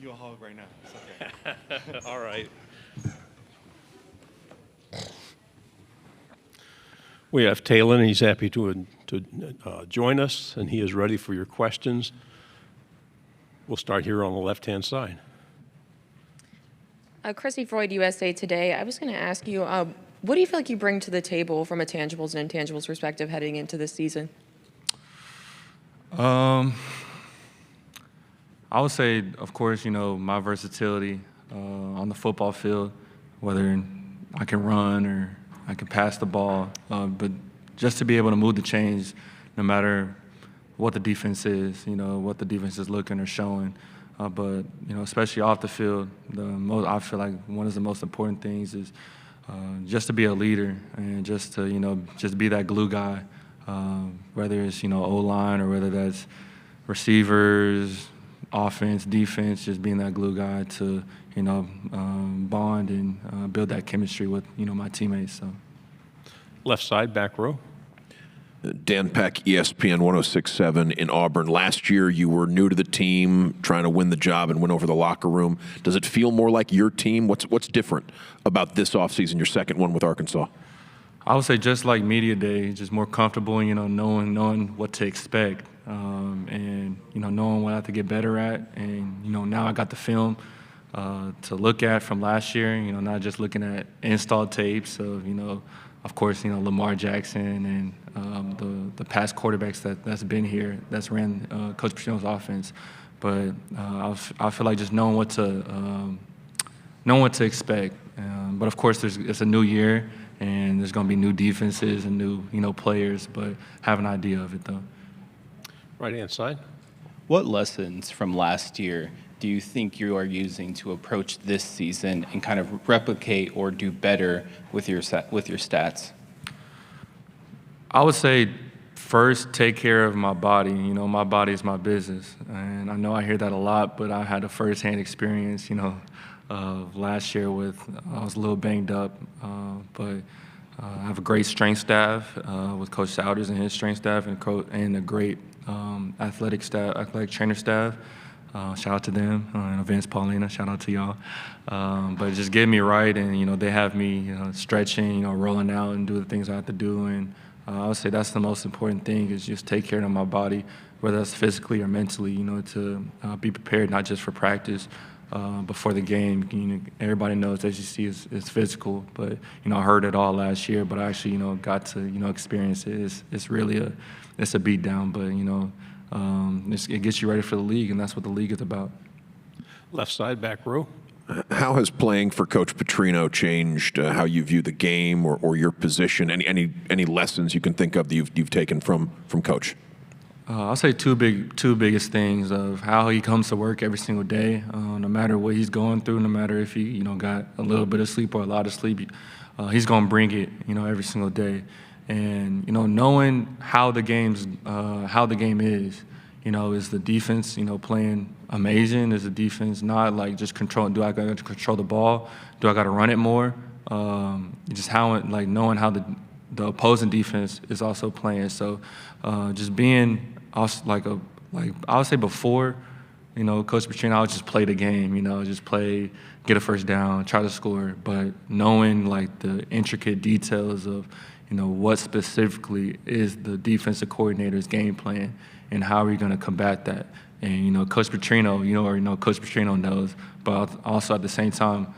you a hug right now. It's okay. All right. We have Taylen. He's happy to join us, and he is ready for your questions. We'll start here on the left-hand side. Chrissy Freud, USA Today. I was going to ask you, what do you feel like you bring to the table from a tangibles and intangibles perspective heading into this season? I would say, of course, my versatility on the football field, whether I can run or I can pass the ball, but just to be able to move the chains no matter what the defense is, what the defense is looking or showing. But especially off the field, I feel like one of the most important things is just to be a leader and just to just be that glue guy, whether it's O-line or whether that's receivers, offense, defense, just being that glue guy to bond and build that chemistry with my teammates. So. Left side, back row. Dan Peck, ESPN 106.7 in Auburn. Last year, you were new to the team, trying to win the job and win over the locker room. Does it feel more like your team? What's different about this offseason, your second one with Arkansas? I would say just like media day, just more comfortable, knowing what to expect, and knowing what I have to get better at. And now I got the film to look at from last year. Not just looking at installed tapes of course, Lamar Jackson and the past quarterbacks that's been here, that's ran Coach Petrino's offense. But I feel like just knowing what to expect. But of course, it's a new year, and there's going to be new defenses and new players. But have an idea of it though. Right hand side. What lessons from last year do you think you are using to approach this season and kind of replicate or do better with your stats? I would say first, take care of my body. My body is my business. And I know I hear that a lot, but I had a firsthand experience, of last year I was a little banged up, but I have a great strength staff with Coach Souders and his strength staff and a great athletic trainer staff. Shout out to them, and Vince, Paulina, shout out to y'all. But just get me right, and they have me stretching, rolling out, and do the things I have to do. And I would say that's the most important thing is just take care of my body, whether that's physically or mentally. To be prepared not just for practice, but for the game. Everybody knows SEC is physical, but I heard it all last year. But I actually got to experience it. It's really it's a beat down, but it gets you ready for the league, and that's what the league is about. Left side, back row. How has playing for Coach Petrino changed how you view the game or your position? Any lessons you can think of that you've taken from Coach? I'll say two biggest things of how he comes to work every single day, no matter what he's going through, no matter if he got a little bit of sleep or a lot of sleep, he's gonna bring it every single day. And knowing how the game is, is the defense playing amazing? Is the defense not like just controlling? Do I got to control the ball? Do I got to run it more? Just knowing how the opposing defense is also playing. So just being also I would say before, Coach Petrino, I would just play the game. Just play, get a first down, try to score. But knowing the intricate details of what specifically is the defensive coordinator's game plan and how are you going to combat that. And, Coach Petrino, already know Coach Petrino knows, but also at the same time,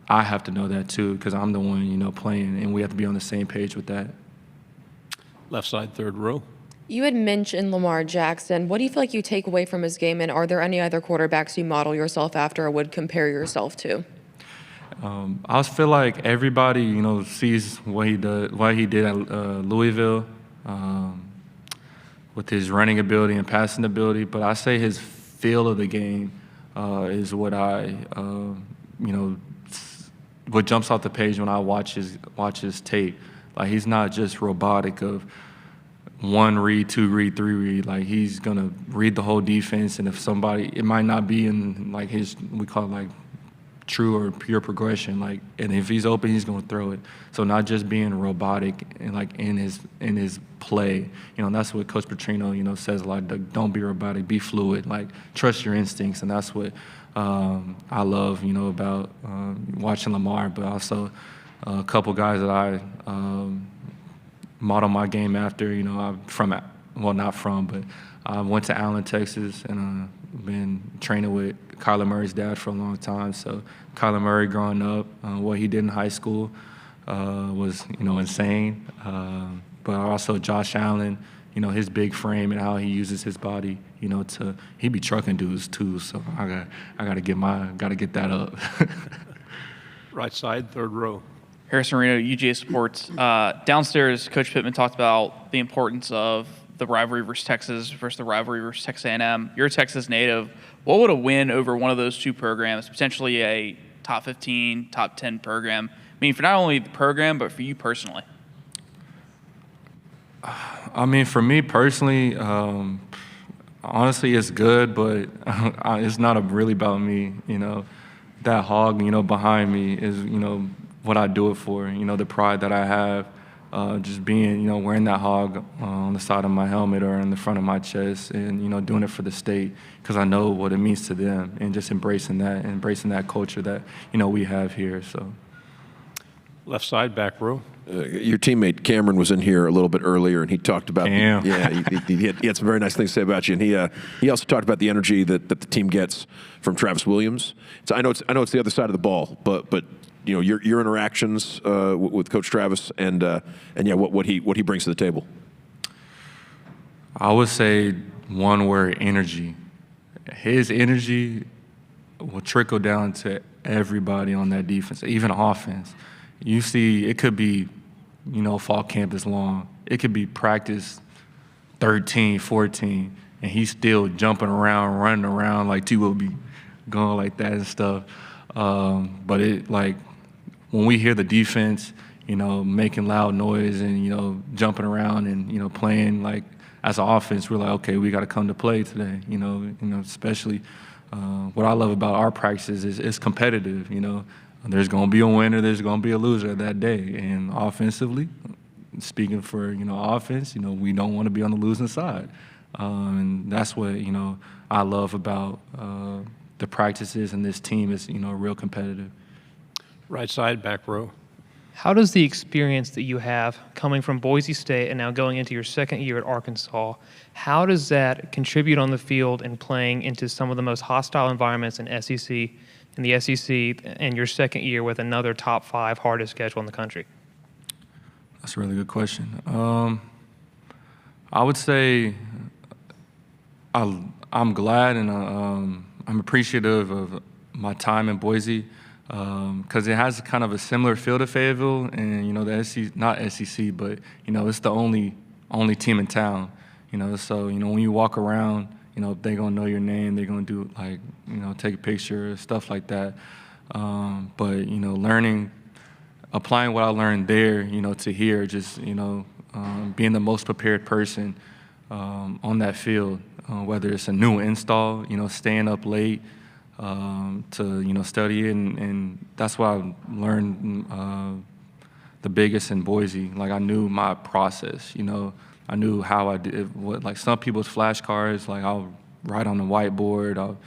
I have to know that too because I'm the one, playing, and we have to be on the same page with that. Left side, third row. You had mentioned Lamar Jackson. What do you feel like you take away from his game, and are there any other quarterbacks you model yourself after or would compare yourself to? I feel like everybody, sees what he did at Louisville with his running ability and passing ability. But I say his feel of the game is what what jumps off the page when I watch his tape. He's not just robotic of one read, two read, three read. He's gonna read the whole defense, and if somebody, it might not be in we call it true or pure progression. Like, and if he's open, he's going to throw it. So not just being robotic and like in his play. That's what Coach Petrino, says a lot. Like, don't be robotic, be fluid. Like, trust your instincts, and that's what I love, about watching Lamar. But also a couple guys that I model my game after. I'm from, well, not from, but I went to Allen, Texas, and been training with Kyler Murray's dad for a long time. So Kyler Murray growing up, what he did in high school was, insane. But also Josh Allen, his big frame and how he uses his body, he be trucking dudes too. So I gotta get that up. Right side, third row. Harrison Reno, UGA Sports. Downstairs, Coach Pittman talked about the importance of the rivalry versus Texas versus the rivalry versus Texas A&M. You're a Texas native. What would a win over one of those two programs, potentially a top 15, top 10 program, mean for not only the program, but for you personally? I mean, for me personally, honestly, it's good, but it's not really about me. That hog, behind me is, what I do it for. The pride that I have, just being, wearing that hog on the side of my helmet or in the front of my chest, and doing it for the state because I know what it means to them, and just embracing that culture that we have here. So. Left side, back row. Your teammate Cameron was in here a little bit earlier, and he talked about he had some very nice things to say about you, and he also talked about the energy that the team gets from Travis Williams. So I know it's the other side of the ball, but your interactions with Coach Travis and what he brings to the table. I would say one word: energy. His energy will trickle down to everybody on that defense, even offense. You see, it could be, fall camp is long. It could be practice 13, 14, and he's still jumping around, running around like T will be going like that and stuff. But when we hear the defense, making loud noise and, jumping around and, playing like as an offense, we're like, okay, we got to come to play today, especially what I love about our practices is it's competitive, There's going to be a winner, there's going to be a loser that day. And offensively, speaking for, offense, we don't want to be on the losing side. And that's what, I love about the practices, and this team is, real competitive. Right side, back row. How does the experience that you have coming from Boise State and now going into your second year at Arkansas, how does that contribute on the field and playing into some of the most hostile environments in the SEC, and your second year with another top 5 hardest schedule in the country? That's a really good question. I would say I'm glad and I'm appreciative of my time in Boise because it has kind of a similar feel to Fayetteville, and the SEC, not SEC, but it's the only team in town. So when you walk around, they're gonna know your name. They're gonna do take a picture, stuff like that. But applying what I learned there, to here, just being the most prepared person on that field, whether it's a new install, staying up late to study it, and that's what I learned the biggest in Boise. Like, I knew my process, I knew how I did what, like some people's flashcards, like I'll write on the whiteboard, I'll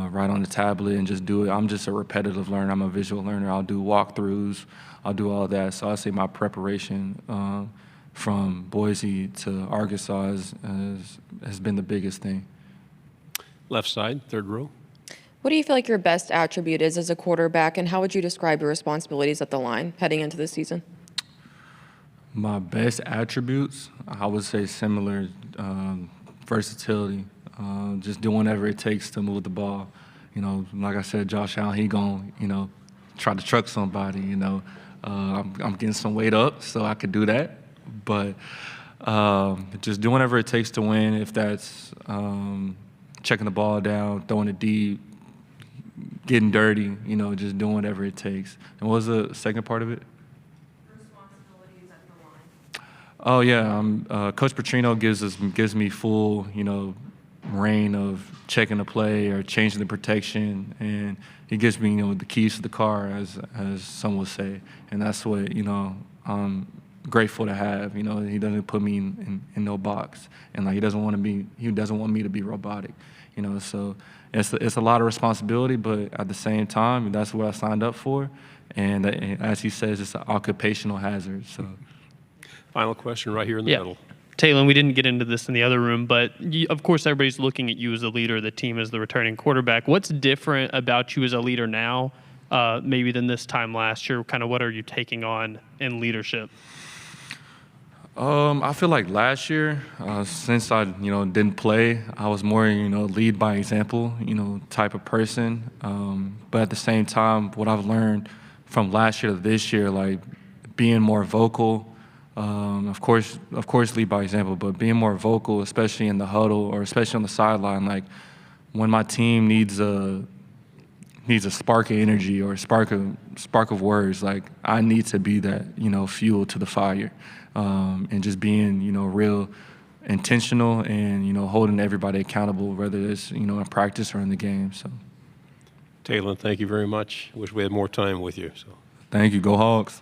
write on the tablet and just do it. I'm just a repetitive learner. I'm a visual learner. I'll do walkthroughs. I'll do all that. So I say my preparation from Boise to Arkansas has been the biggest thing. Left side, third row. What do you feel like your best attribute is as a quarterback, and how would you describe your responsibilities at the line heading into the season? My best attributes, I would say similar, versatility, just doing whatever it takes to move the ball. Like I said, Josh Allen, he gon' try to truck somebody, I'm getting some weight up so I could do that. But just doing whatever it takes to win, if that's checking the ball down, throwing it deep, getting dirty, just doing whatever it takes. And what was the second part of it? Oh yeah, Coach Petrino gives me full, reign of checking the play or changing the protection, and he gives me, the keys to the car, as some would say, and that's what, I'm grateful to have. He doesn't put me in no box, and like he doesn't want me to be robotic. So it's a lot of responsibility, but at the same time, that's what I signed up for, and as he says, it's an occupational hazard. So, Final question right here in the middle. Taylen, we didn't get into this in the other room, but of course everybody's looking at you as a leader, the team as the returning quarterback. What's different about you as a leader now, maybe than this time last year? Kind of what are you taking on in leadership? I feel like last year, since I, didn't play, I was more, lead by example, type of person. But at the same time, what I've learned from last year to this year, like being more vocal, of course, lead by example, but being more vocal, especially in the huddle or especially on the sideline, like when my team needs a spark of energy or a spark of words, like I need to be that, fuel to the fire, and just being, real intentional and, holding everybody accountable, whether it's, in practice or in the game. So, Taylen, thank you very much. Wish we had more time with you. So, thank you. Go Hogs.